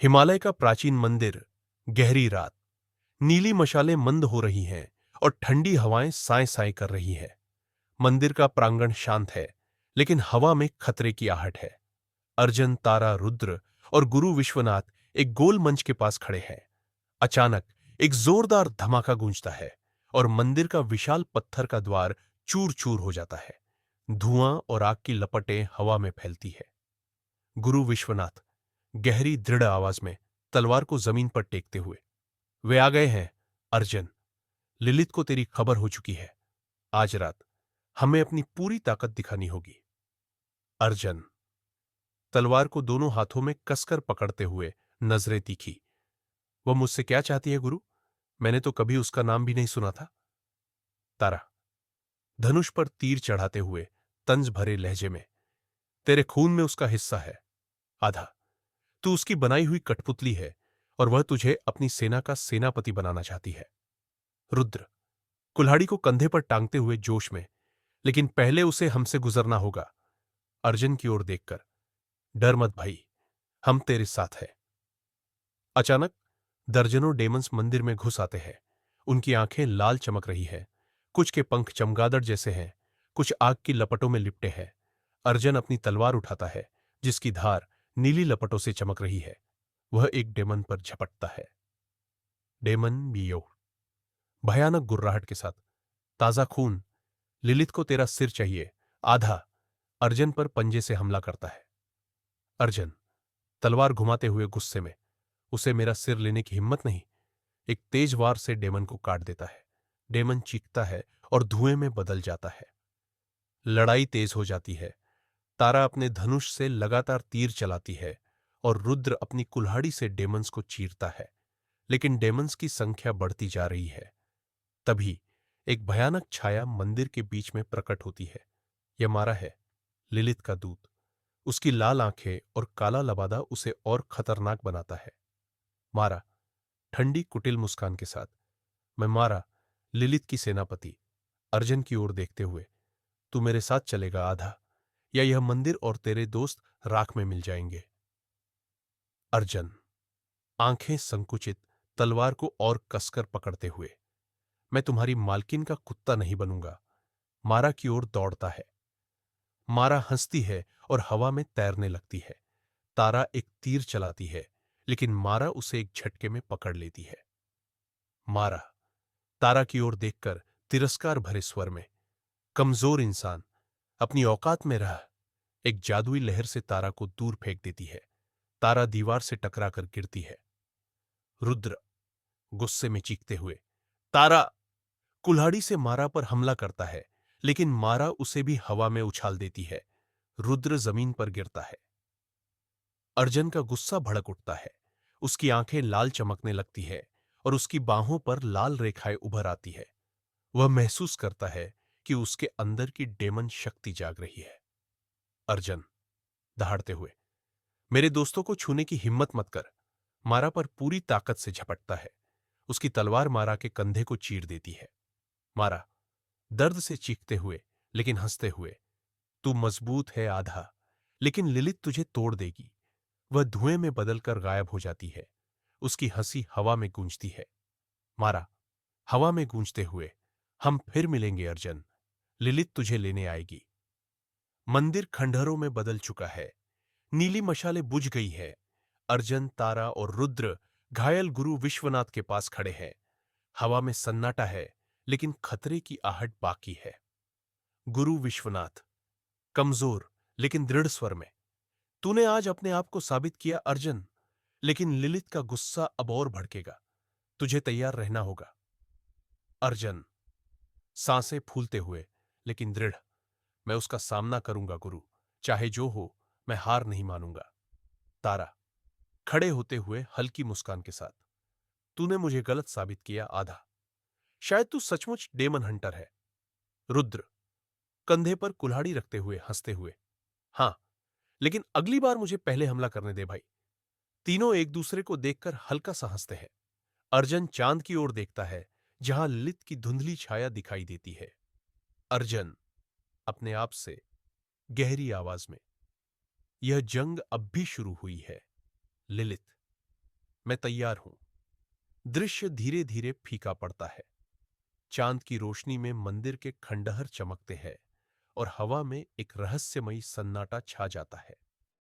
हिमालय का प्राचीन मंदिर। गहरी रात। नीली मशालें मंद हो रही हैं और ठंडी हवाएं साए साए कर रही हैं। मंदिर का प्रांगण शांत है, लेकिन हवा में खतरे की आहट है। अर्जन, तारा, रुद्र और गुरु विश्वनाथ एक गोल मंच के पास खड़े हैं। अचानक एक जोरदार धमाका गूंजता है और मंदिर का विशाल पत्थर का द्वार चूर चूर हो जाता है। धुआं और आग की लपटें हवा में फैलती है। गुरु विश्वनाथ गहरी दृढ़ आवाज में, तलवार को जमीन पर टेकते हुए, वे आ गए हैं। अर्जन, लिलित को तेरी खबर हो चुकी है। आज रात हमें अपनी पूरी ताकत दिखानी होगी। अर्जन तलवार को दोनों हाथों में कसकर पकड़ते हुए, नजरें तीखी। वह मुझसे क्या चाहती है गुरु? मैंने तो कभी उसका नाम भी नहीं सुना था। तारा धनुष पर तीर चढ़ाते हुए, तंज भरे लहजे में, तेरे खून में उसका हिस्सा है। आधा। तू उसकी बनाई हुई कठपुतली है और वह तुझे अपनी सेना का सेनापति बनाना चाहती है। रुद्र कुल्हाड़ी को कंधे पर टांगते हुए जोश में, लेकिन पहले उसे हमसे गुजरना होगा। अर्जुन की ओर देखकर, डर मत भाई, हम तेरे साथ हैं। अचानक दर्जनों डेमंस मंदिर में घुस आते हैं। उनकी आंखें लाल चमक रही है। कुछ के पंख चमगादड़ जैसे हैं, कुछ आग की लपटों में लिपटे हैं। अर्जुन अपनी तलवार उठाता है, जिसकी धार नीली लपटों से चमक रही है। वह एक डेमन पर झपटता है। डेमन बियो भयानक गुर्राहट के साथ, ताजा खून, लिलित को तेरा सिर चाहिए। आधा। अर्जुन पर पंजे से हमला करता है। अर्जुन तलवार घुमाते हुए गुस्से में, उसे मेरा सिर लेने की हिम्मत नहीं। एक तेज वार से डेमन को काट देता है। डेमन चीखता है और धुएं में बदल जाता है। लड़ाई तेज हो जाती है। तारा अपने धनुष से लगातार तीर चलाती है और रुद्र अपनी कुल्हाड़ी से डेमंस को चीरता है, लेकिन डेमंस की संख्या बढ़ती जा रही है। तभी एक भयानक छाया मंदिर के बीच में प्रकट होती है। यह मारा है, लिलित का दूत। उसकी लाल आंखें और काला लबादा उसे और खतरनाक बनाता है। मारा ठंडी कुटिल मुस्कान के साथ, मैं मारा, लिलित की सेनापति। अर्जुन की ओर देखते हुए, तू मेरे साथ चलेगा आधा, या यह मंदिर और तेरे दोस्त राख में मिल जाएंगे। अर्जुन आंखें संकुचित, तलवार को और कसकर पकड़ते हुए, मैं तुम्हारी मालकिन का कुत्ता नहीं बनूंगा। मारा की ओर दौड़ता है। मारा हंसती है और हवा में तैरने लगती है। तारा एक तीर चलाती है, लेकिन मारा उसे एक झटके में पकड़ लेती है। मारा तारा की ओर देखकर तिरस्कार भरे स्वर में, कमजोर इंसान, अपनी औकात में रह। एक जादुई लहर से तारा को दूर फेंक देती है। तारा दीवार से टकराकर गिरती है। रुद्र गुस्से में चीखते हुए, तारा कुल्हाड़ी से मारा पर हमला करता है, लेकिन मारा उसे भी हवा में उछाल देती है। रुद्र जमीन पर गिरता है। अर्जुन का गुस्सा भड़क उठता है। उसकी आंखें लाल चमकने लगती है और उसकी बाहों पर लाल रेखाएं उभर आती है। वह महसूस करता है कि उसके अंदर की डेमन शक्ति जाग रही है। अर्जुन दहाड़ते हुए, मेरे दोस्तों को छूने की हिम्मत मत कर। मारा पर पूरी ताकत से झपटता है। उसकी तलवार मारा के कंधे को चीर देती है। मारा दर्द से चीखते हुए, लेकिन हंसते हुए, तू मजबूत है आधा, लेकिन लिलित तुझे तोड़ देगी। वह धुएं में बदलकर गायब हो जाती है। उसकी हंसी हवा में गूंजती है। मारा हवा में गूंजते हुए, हम फिर मिलेंगे अर्जुन, लिलित तुझे लेने आएगी। मंदिर खंडहरों में बदल चुका है। नीली मशालें बुझ गई है। अर्जुन, तारा और रुद्र घायल गुरु विश्वनाथ के पास खड़े हैं। हवा में सन्नाटा है, लेकिन खतरे की आहट बाकी है। गुरु विश्वनाथ कमजोर लेकिन दृढ़ स्वर में, तूने आज अपने आप को साबित किया अर्जुन, लेकिन लिलित का गुस्सा अब और भड़केगा। तुझे तैयार रहना होगा। अर्जुन सांसें फूलते हुए, लेकिन दृढ़, मैं उसका सामना करूंगा गुरु, चाहे जो हो, मैं हार नहीं मानूंगा। तारा खड़े होते हुए हल्की मुस्कान के साथ, तूने मुझे गलत साबित किया आधा, शायद तू सचमुच डेमन हंटर है। रुद्र कंधे पर कुल्हाड़ी रखते हुए हंसते हुए, हां, लेकिन अगली बार मुझे पहले हमला करने दे भाई। तीनों एक दूसरे को देखकर हल्का सा हंसते हैं। अर्जुन चांद की ओर देखता है, जहां ललित की धुंधली छाया दिखाई देती है। अर्जुन अपने आप से गहरी आवाज में, यह जंग अब भी शुरू हुई है। लिलित मैं तैयार हूं। दृश्य धीरे धीरे फीका पड़ता है। चांद की रोशनी में मंदिर के खंडहर चमकते हैं और हवा में एक रहस्यमयी सन्नाटा छा जाता है।